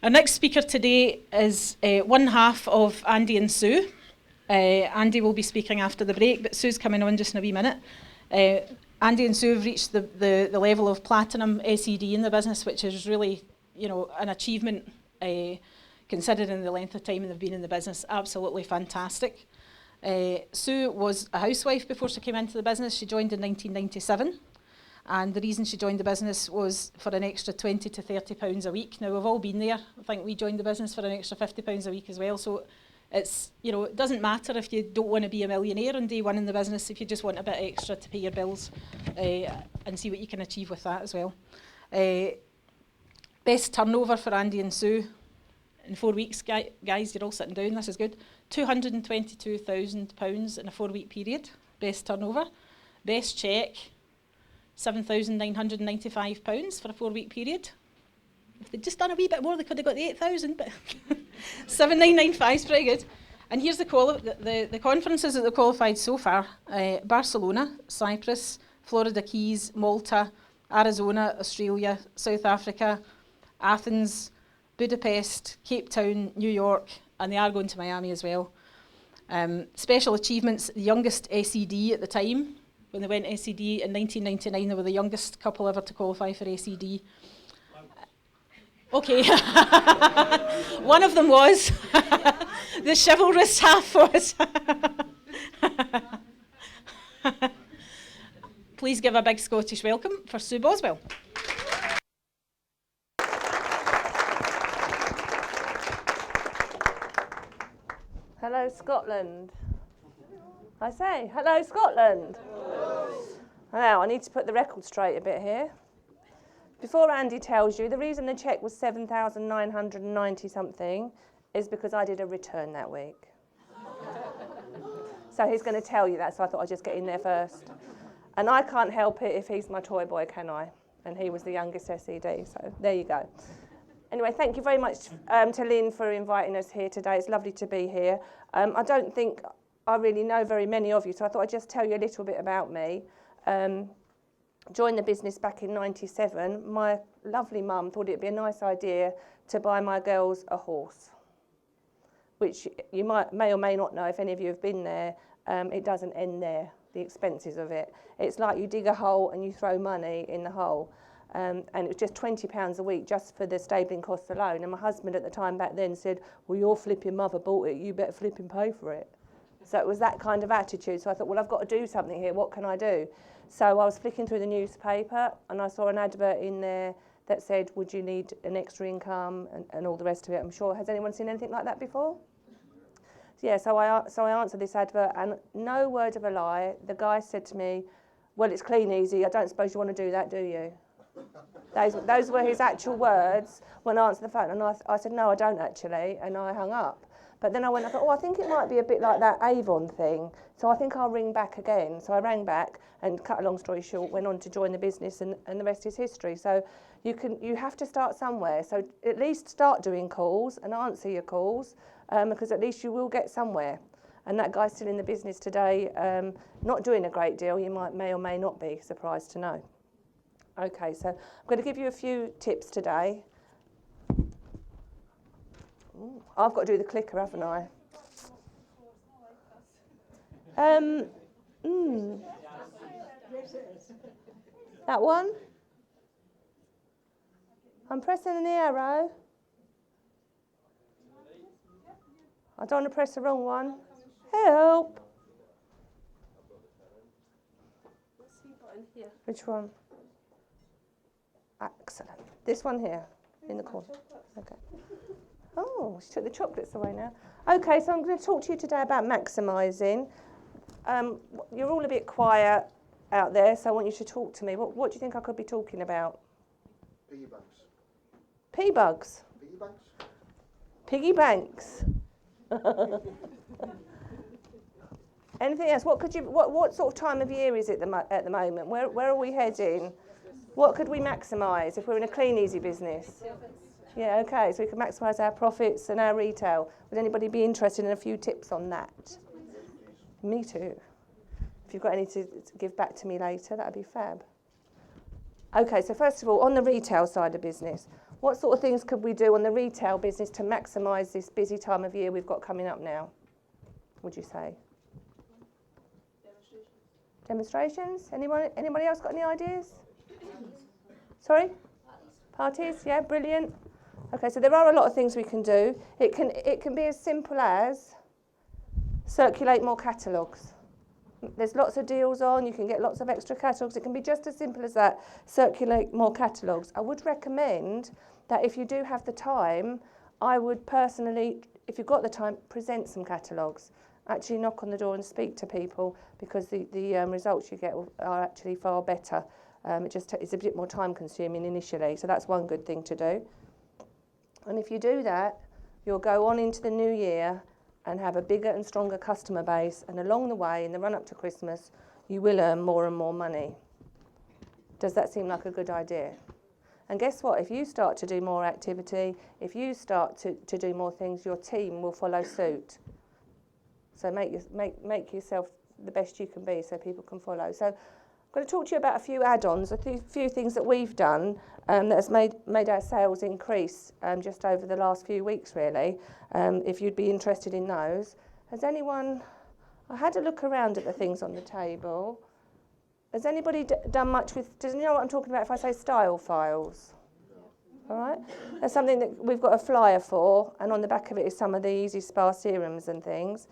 Our next speaker today is one half of Andy and Sue. Andy will be speaking after the break, but Sue's coming on just in a wee minute. Andy and Sue have reached the level of platinum SED in the business, which is really, an achievement considering the length of time they've been in the business. Absolutely fantastic. Sue was a housewife before she came into the business. She joined in 1997. And the reason she joined the business was for an extra £20 to £30 a week. Now, we've all been there. I think we joined the business for an extra £50 a week as well. So it's, it doesn't matter if you don't want to be a millionaire on day one in the business, if you just want a bit extra to pay your bills and see what you can achieve with that as well. Best turnover for Andy and Sue in 4 weeks, guys, you're all sitting down, this is good. £222,000 in a 4-week period, best turnover. Best cheque, £7,995 for a 4-week period. If they'd just done a wee bit more, they could have got the 8,000, but 7,995 is pretty good. And here's the conferences that they've qualified so far. Barcelona, Cyprus, Florida Keys, Malta, Arizona, Australia, South Africa, Athens, Budapest, Cape Town, New York, and they are going to Miami as well. Special achievements, the youngest SED at the time. When they went SED in 1999, they were the youngest couple ever to qualify for SED. Okay. One of them was. The chivalrous half was. Please give a big Scottish welcome for Sue Boswell. Hello, Scotland. I say, hello, Scotland. Now, I need to put the record straight a bit here. Before Andy tells you, the reason the cheque was 7,990 something is because I did a return that week. So he's going to tell you that, so I thought I'd just get in there first. And I can't help it if he's my toy boy, can I? And he was the youngest SED, so there you go. Anyway, thank you very much to Lynn for inviting us here today. It's lovely to be here. I don't think I really know very many of you, so I thought I'd just tell you a little bit about me. Joined the business back in '97. My lovely mum thought it'd be a nice idea to buy my girls a horse, which you may or may not know if any of you have been there. It doesn't end there, the expenses of it. It's like you dig a hole and you throw money in the hole. And it was just £20 a week just for the stabling costs alone. And my husband at the time back then said, well, your flipping mother bought it, you better flipping pay for it. So it was that kind of attitude. So I thought, well, I've got to do something here. What can I do? So I was flicking through the newspaper and I saw an advert in there that said, would you need an extra income and all the rest of it. I'm sure, has anyone seen anything like that before? Yeah, so I answered this advert and no word of a lie, the guy said to me, well, it's clean easy. I don't suppose you want to do that, do you? Those were his actual words when I answered the phone. And I said, no, I don't actually. And I hung up. But then I thought, I think it might be a bit like that Avon thing. So I think I'll ring back again. So I rang back and, cut a long story short, went on to join the business and the rest is history. So you have to start somewhere. So at least start doing calls and answer your calls because at least you will get somewhere. And that guy's still in the business today, not doing a great deal. You may or may not be surprised to know. Okay, so I'm going to give you a few tips today. Ooh, I've got to do the clicker, haven't I? That one? I'm pressing the arrow. I don't want to press the wrong one. Help! Which one? Excellent. This one here, in the corner. Okay. Oh, she took the chocolates away now. Okay, so I'm going to talk to you today about maximising. You're all a bit quiet out there, so I want you to talk to me. What do you think I could be talking about? Piggy banks. P-bugs? Piggy banks? Piggy banks. Anything else? What sort of time of year is it at the moment? Where are we heading? What could we maximise if we're in a clean, easy business? Yeah, okay, so we can maximise our profits and our retail. Would anybody be interested in a few tips on that? Me too. If you've got any to give back to me later, that'd be fab. Okay, so first of all, on the retail side of business, What sort of things could we do on the retail business to maximise this busy time of year we've got coming up now, would you say? Demonstrations? Anybody else got any ideas? Sorry? Parties, yeah, brilliant. Okay, so there are a lot of things we can do. It can be as simple as circulate more catalogues. There's lots of deals on, you can get lots of extra catalogues. It can be just as simple as that, circulate more catalogues. I would recommend that if you do have the time, I would personally, if you've got the time, present some catalogues. Actually knock on the door and speak to people, because the results you get are actually far better. It just is a bit more time consuming initially, so that's one good thing to do. And if you do that, you'll go on into the new year and have a bigger and stronger customer base, and along the way, in the run up to Christmas, you will earn more and more money. Does that seem like a good idea? And guess what? If you start to do more activity, if you start to do more things, your team will follow suit. So make yourself the best you can be so people can follow. So I'm going to talk to you about a few add-ons, a few things that we've done that has made our sales increase just over the last few weeks, really, if you'd be interested in those. Has anyone... I had a look around at the things on the table. Has anybody done much with... Does you know what I'm talking about if I say style files? All right? That's something that we've got a flyer for, and on the back of it is some of the Easy Spa serums and things.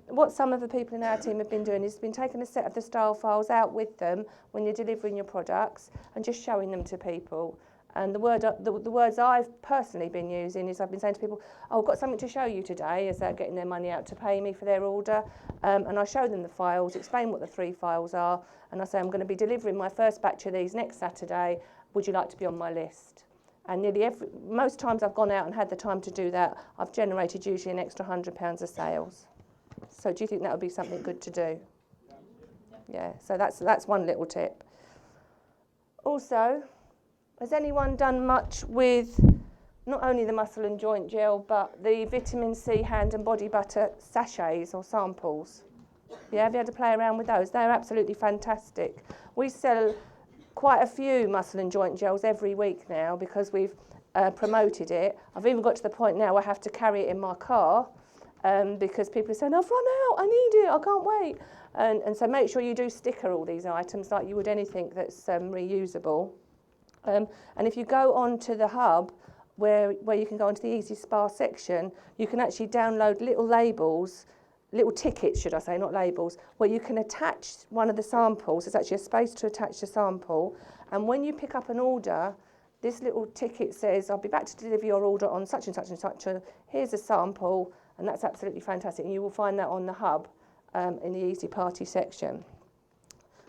What some of the people in our team have been doing is been taking a set of the style files out with them when you're delivering your products and just showing them to people. And the words I've personally been using is I've been saying to people, oh, I've got something to show you today, as they're getting their money out to pay me for their order. And I show them the files, explain what the 3 files are, and I say, I'm going to be delivering my first batch of these next Saturday. Would you like to be on my list? And most times I've gone out and had the time to do that, I've generated usually an extra £100 of sales. So do you think that would be something good to do? Yeah, so that's one little tip. Also, has anyone done much with not only the muscle and joint gel, but the vitamin C hand and body butter sachets or samples? Yeah, have you had to play around with those? They're absolutely fantastic. We sell quite a few muscle and joint gels every week now because we've promoted it. I've even got to the point now where I have to carry it in my car because people are saying, I've run out, I need it, I can't wait. And so make sure you do sticker all these items like you would anything that's reusable. And if you go onto the hub, where you can go onto the Easy Spa section, you can actually download little labels, little tickets, should I say, not labels, where you can attach one of the samples. There's actually a space to attach the sample. And when you pick up an order, this little ticket says, I'll be back to deliver your order on such and such and such. Here's a sample, and that's absolutely fantastic. And you will find that on the hub in the Easy Party section.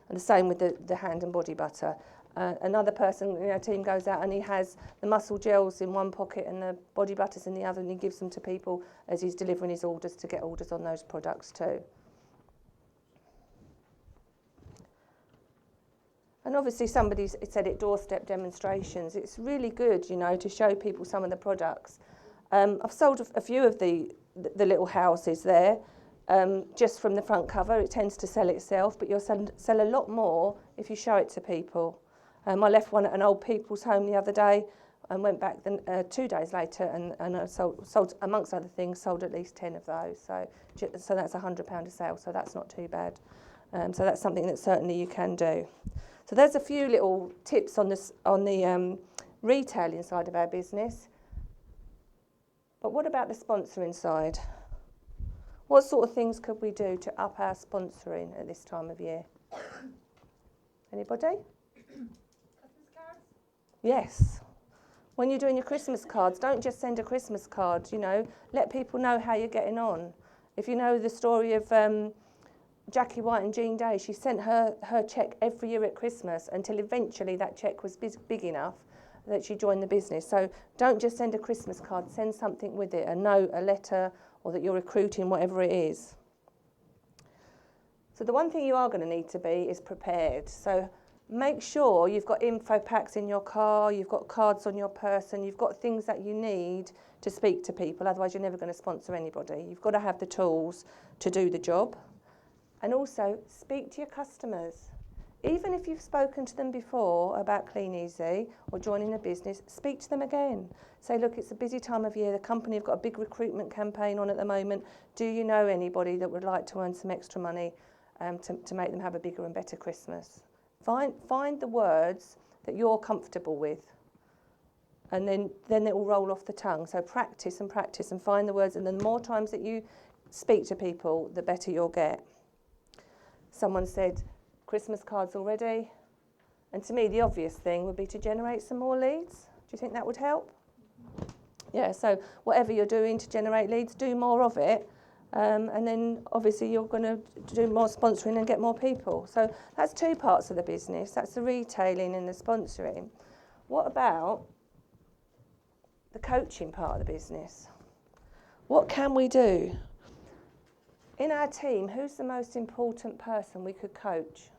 And the same with the hand and body butter. Another person in our team goes out and he has the muscle gels in one pocket and the body butters in the other, and he gives them to people as he's delivering his orders to get orders on those products too. And obviously somebody said it, doorstep demonstrations. It's really good, you know, to show people some of the products. I've sold a few of the little houses there just from the front cover. It tends to sell itself, but you'll sell a lot more if you show it to people. I left one at an old people's home the other day and went back 2 days later and I sold, amongst other things, sold at least 10 of those. So that's £100 a sale, so that's not too bad. So that's something that certainly you can do. So there's a few little tips on the retailing side of our business. But what about the sponsoring side? What sort of things could we do to up our sponsoring at this time of year? Anybody? Yes. When you're doing your Christmas cards, don't just send a Christmas card, you know. Let people know how you're getting on. If you know the story of Jackie White and Jean Day, she sent her cheque every year at Christmas until eventually that cheque was big enough that she joined the business. So don't just send a Christmas card, send something with it, a note, a letter, or that you're recruiting, whatever it is. So the one thing you are going to need to be is prepared. So make sure you've got info packs in your car, you've got cards on your person, you've got things that you need to speak to people, otherwise you're never going to sponsor anybody. You've got to have the tools to do the job. And also, speak to your customers. Even if you've spoken to them before about Clean Easy or joining a business, speak to them again. Say, look, it's a busy time of year. The company have got a big recruitment campaign on at the moment. Do you know anybody that would like to earn some extra money to make them have a bigger and better Christmas? Find the words that you're comfortable with, and then it will roll off the tongue. So practice and find the words, and then the more times that you speak to people, the better you'll get. Someone said, Christmas cards already, and to me the obvious thing would be to generate some more leads. Do you think that would help? Yeah, so whatever you're doing to generate leads, do more of it, and then obviously you're going to do more sponsoring and get more people. So that's two parts of the business. That's the retailing and the sponsoring. What about the coaching part of the business? What can we do? In our team, who's the most important person we could coach?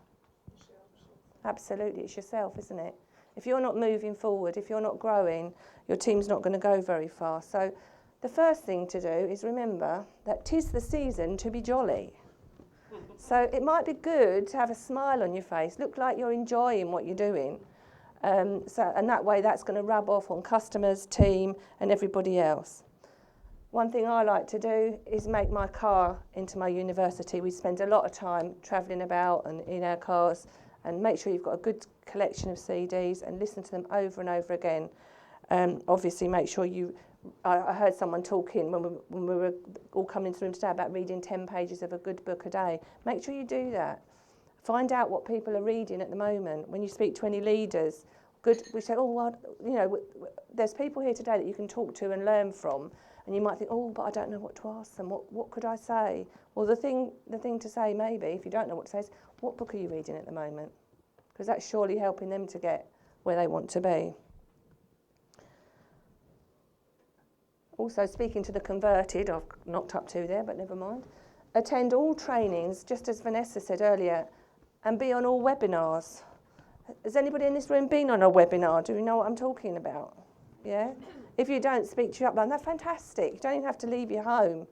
Absolutely, it's yourself, isn't it? If you're not moving forward, if you're not growing, your team's not going to go very far. So the first thing to do is remember that 'tis the season to be jolly. So it might be good to have a smile on your face, look like you're enjoying what you're doing. And that way that's going to rub off on customers, team and everybody else. One thing I like to do is make my car into my university. We spend a lot of time travelling about and in our cars, and make sure you've got a good collection of CDs and listen to them over and over again. Obviously make sure I heard someone talking when we were all coming into the room today about reading 10 pages of a good book a day. Make sure you do that. Find out what people are reading at the moment. When you speak to any leaders, we say, oh, well, there's people here today that you can talk to and learn from. And you might think, oh, but I don't know what to ask them. What could I say? Well, the thing to say maybe, if you don't know what to say, is what book are you reading at the moment? Because that's surely helping them to get where they want to be. Also, speaking to the converted, I've knocked up 2 there, but never mind. Attend all trainings, just as Vanessa said earlier, and be on all webinars. Has anybody in this room been on a webinar? Do you know what I'm talking about? Yeah? If you don't, speak to your upline. That's fantastic. You don't even have to leave your home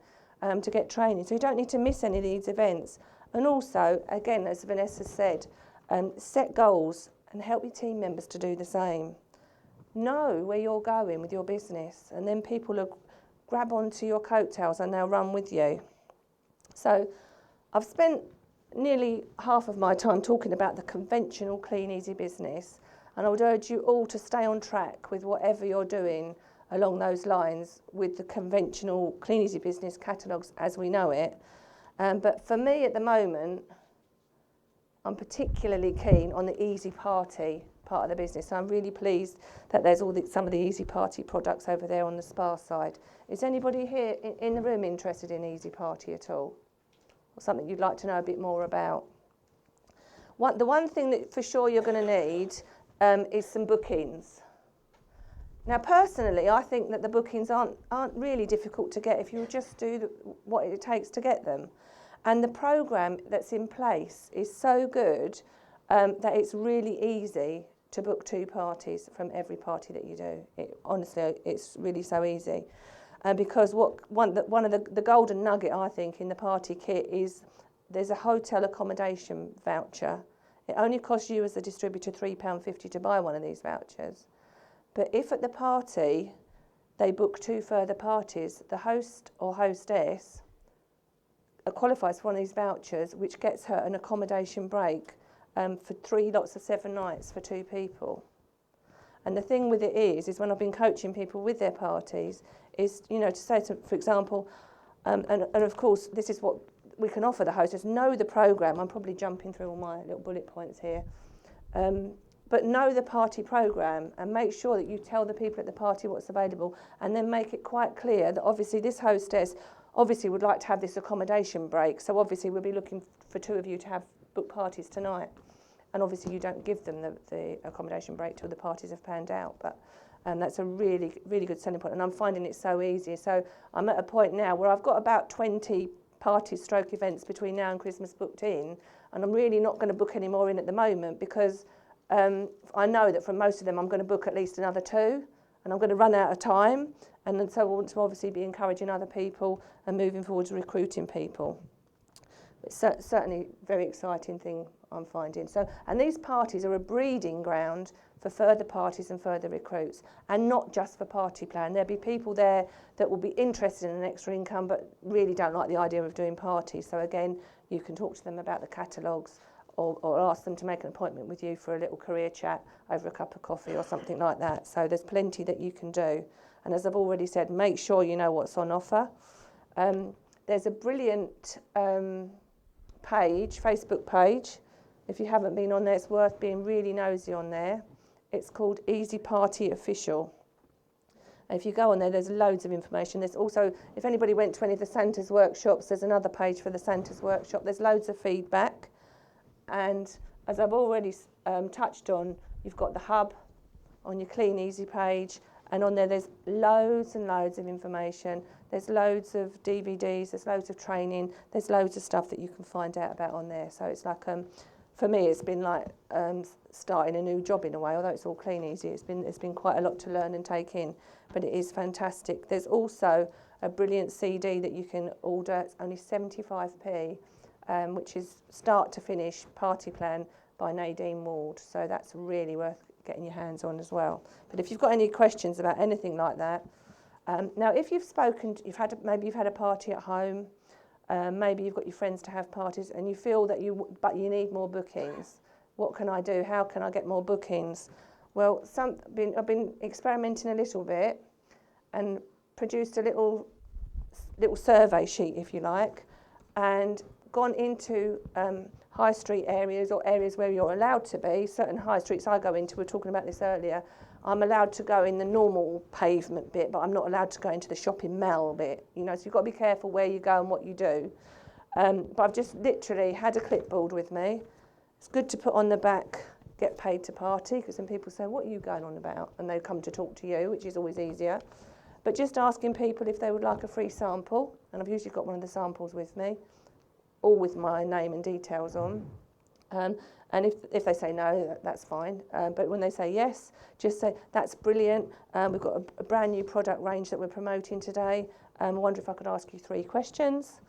to get training, so you don't need to miss any of these events. And also, again, as Vanessa said, set goals and help your team members to do the same. Know where you're going with your business, and then people will grab onto your coattails and they'll run with you. So I've spent nearly half of my time talking about the conventional Clean Easy business, and I would urge you all to stay on track with whatever you're doing along those lines with the conventional Clean Easy business catalogues as we know it. But for me at the moment, I'm particularly keen on the Easy Party part of the business. So I'm really pleased that there's some of the Easy Party products over there on the spa side. Is anybody here in the room interested in Easy Party at all? Or something you'd like to know a bit more about? The one thing that for sure you're going to need is some bookings. Now, personally, I think that the bookings aren't really difficult to get if you just do what it takes to get them. And the programme that's in place is so good that it's really easy to book 2 parties from every party that you do. Honestly, it's really so easy. Because one of the golden nugget, I think, in the party kit is there's a hotel accommodation voucher. It only costs you as a distributor £3.50 to buy one of these vouchers. But if at the party they book 2 further parties, the host or hostess qualifies for one of these vouchers, which gets her an accommodation break for 3 lots of 7 nights for 2 people. And the thing with it is when I've been coaching people with their parties, is to say to, for example, and of course this is what we can offer the hostess. Know the programme. I'm probably jumping through all my little bullet points here. But know the party programme and make sure that you tell the people at the party what's available, and then make it quite clear that obviously this hostess obviously would like to have this accommodation break, so obviously we'll be looking for 2 of you to have booked parties tonight. And obviously you don't give them the accommodation break till the parties have panned out, but that's a really, really good selling point, and I'm finding it so easy. So I'm at a point now where I've got about 20 parties stroke events between now and Christmas booked in, and I'm really not going to book any more in at the moment because I know that from most of them I'm going to book at least another 2, and I'm going to run out of time, and so I want to obviously be encouraging other people and moving forward to recruiting people. It's certainly a very exciting thing I'm finding. So, and these parties are a breeding ground for further parties and further recruits, and not just for party plan. There'll be people there that will be interested in an extra income but really don't like the idea of doing parties. So again, you can talk to them about the catalogues, or ask them to make an appointment with you for a little career chat over a cup of coffee or something like that. So there's plenty that you can do. And as I've already said, make sure you know what's on offer. There's a brilliant Facebook page. If you haven't been on there, it's worth being really nosy on there. It's called Easy Party Official. And if you go on there, there's loads of information. There's also, if anybody went to any of the Santa's workshops, there's another page for the Santa's workshop. There's loads of feedback. And as I've already touched on, you've got the hub on your Clean Easy page. And on there's loads and loads of information. There's loads of DVDs, there's loads of training, there's loads of stuff that you can find out about on there. So it's like, for me, it's been like starting a new job in a way, although it's all Clean Easy. It's been quite a lot to learn and take in, but it is fantastic. There's also a brilliant CD that you can order. It's only 75p, which is start to finish party plan by Nadine Ward. So that's really worth getting your hands on as well. But if you've got any questions about anything like that, now if maybe you've had a party at home, maybe you've got your friends to have parties and you feel that you need more bookings. What can I do? How can I get more bookings? Well, I've been experimenting a little bit and produced a little survey sheet, if you like, and gone into high street areas or areas where you're allowed to be. Certain high streets I go into, we were talking about this earlier, I'm allowed to go in the normal pavement bit, but I'm not allowed to go into the shopping mall bit. You know, so you've got to be careful where you go and what you do. But I've just literally had a clipboard with me. It's good to put on the back, get paid to party, because then people say, what are you going on about? And they come to talk to you, which is always easier. But just asking people if they would like a free sample, and I've usually got one of the samples with me, all with my name and details on. And if they say no, that's fine. But when they say yes, just say, that's brilliant. We've got a brand new product range that we're promoting today. I wonder if I could ask you 3 questions.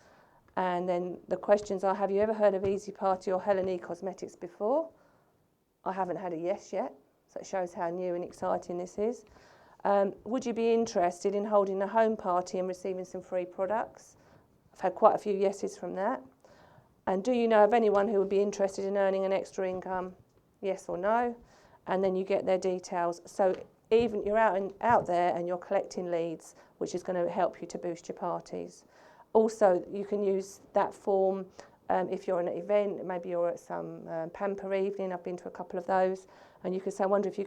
And then the questions are, have you ever heard of Easy Party or Helen E Cosmetics before? I haven't had a yes yet, so it shows how new and exciting this is. Would you be interested in holding a home party and receiving some free products? I've had quite a few yeses from that. And do you know of anyone who would be interested in earning an extra income? Yes or no? And then you get their details. So even you're out there and you're collecting leads, which is going to help you to boost your parties. Also, you can use that form if you're in an event, maybe you're at some pamper evening. I've been to a couple of those, and you can say, I wonder if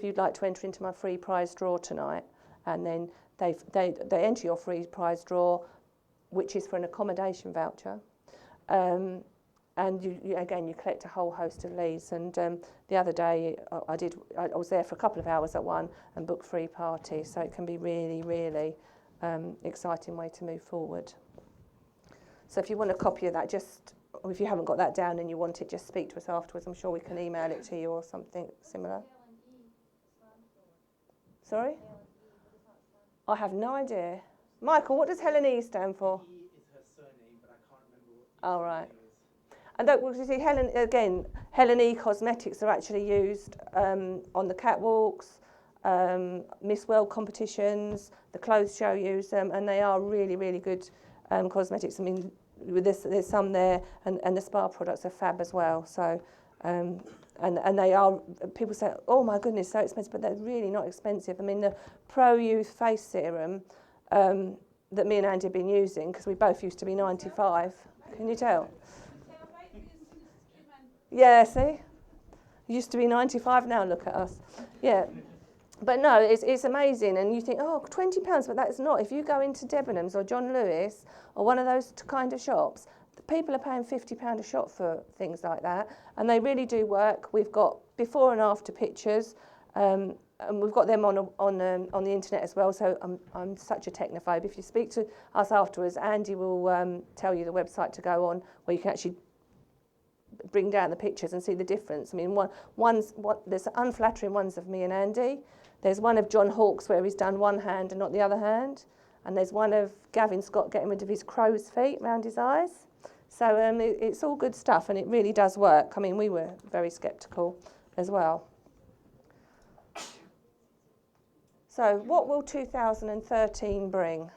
you'd like to enter into my free prize draw tonight. And then they enter your free prize draw, which is for an accommodation voucher. And you collect a whole host of leads. And the other day I was there for a couple of hours at one and booked free parties. So it can be really, really exciting way to move forward. So if you want a copy of that, or if you haven't got that down and you want it, just speak to us afterwards. I'm sure we can email it to you or something similar. Sorry? I have no idea. Michael, what does Helen E stand for? E is her surname, but I can't remember what Oh, right. And you see, Helen E Cosmetics are actually used on the catwalks, Miss World competitions, the clothes show use them, and they are really, really good cosmetics. I mean, there's some there, and the spa products are fab as well. So, and they are, people say, oh my goodness, so expensive, but they're really not expensive. I mean, the Pro Youth Face Serum that me and Andy have been using, because we both used to be 95. Can you tell? Yeah, see? Used to be 95, now look at us. Yeah. But no, it's amazing, and you think, oh, £20, but that's not. If you go into Debenhams or John Lewis or one of those kind of shops, the people are paying £50 a shot for things like that, and they really do work. We've got before and after pictures, and we've got them on the internet as well. So I'm such a technophobe. If you speak to us afterwards, Andy will tell you the website to go on where you can actually bring down the pictures and see the difference. I mean, there's unflattering ones of me and Andy. There's one of John Hawkes where he's done one hand and not the other hand. And there's one of Gavin Scott getting rid of his crow's feet around his eyes. So it's all good stuff, and it really does work. I mean, we were very sceptical as well. So what will 2013 bring?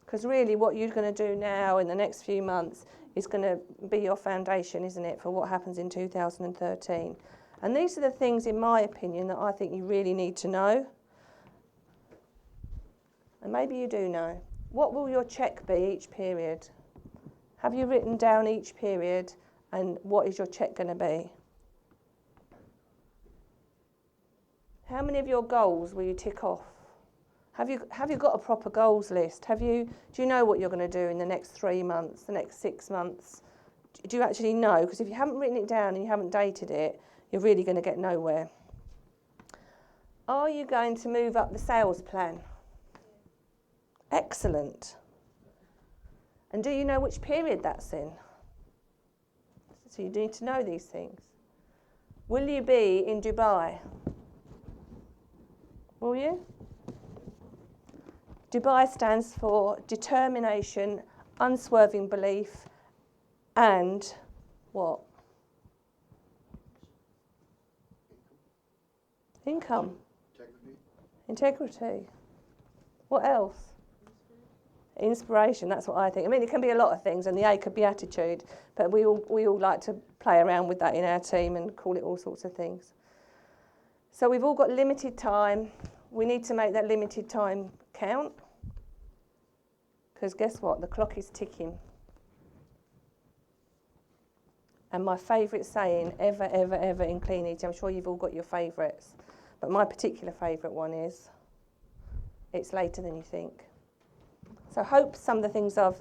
Because really what you're going to do now in the next few months is going to be your foundation, isn't it, for what happens in 2013. And these are the things, in my opinion, that I think you really need to know. And maybe you do know. What will your check be each period? Have you written down each period and what is your check going to be? How many of your goals will you tick off? Have you got a proper goals list? Do you know what you're going to do in the next 3 months, the next 6 months? Do you actually know? Because if you haven't written it down and you haven't dated it, you're really going to get nowhere. Are you going to move up the sales plan? Excellent. And do you know which period that's in? So you need to know these things. Will you be in Dubai? Will you? Dubai stands for determination, unswerving belief, and what? Income. Integrity. What else? Inspiration, that's what I think. I mean, it can be a lot of things, and the A could be attitude, but we all like to play around with that in our team and call it all sorts of things. So we've all got limited time. We need to make that limited time count, because guess what? The clock is ticking. And my favourite saying ever in clean eating, I'm sure you've all got your favourites, but my particular favourite one is, it's later than you think. So I hope some of the things I've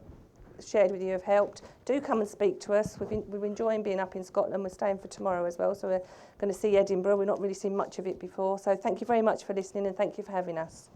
shared with you have helped. Do come and speak to us. We've enjoyed being up in Scotland. We're staying for tomorrow as well, so we're going to see Edinburgh. We've not really seen much of it before. So thank you very much for listening, and thank you for having us.